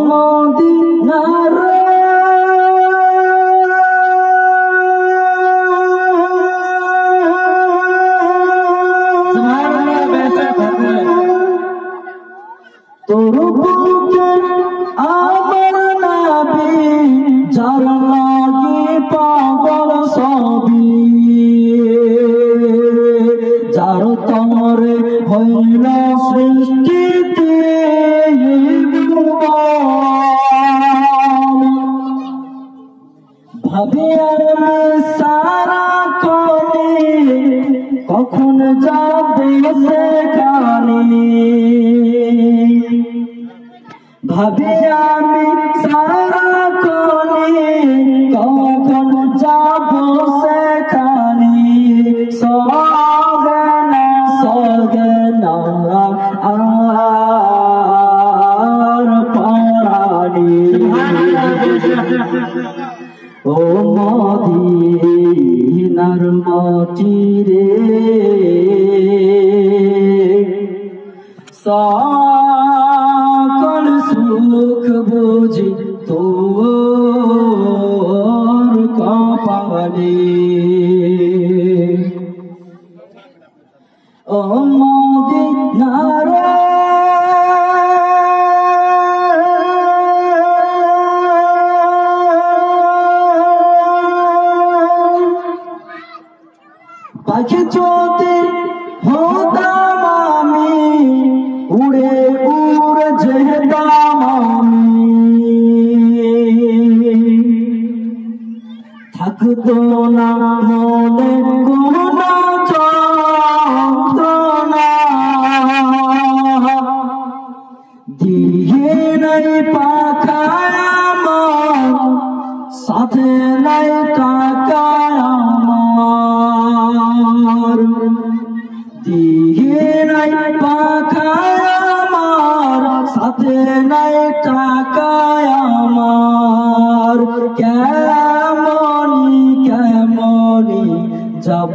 মদিনার তোর বুকে আমার নবী যার লাগি পাগল সবই যার তরে হইল সৃষ্টিতে ভাবি আমি সারা কলি কখন যাবে সেখানে ভাবি আমি সারা কলি কখন যাব সেখানে সগনা আর পারানি ও মদিনার মাটি রে সকল সুখ বুঝি তোর কপালে ও মদিনার পাখি যদি হতাম আমি উড়ে উড়ে যেতাম আমি থাকতো না মনে কোনো যন্ত্রণা দিয়ে নাই পাখায় আমার সাথে নাই টাকায় আমার দিয়ে নাই পাখায় আমার সাথে নাই টাকায় আমার কেমনি যাব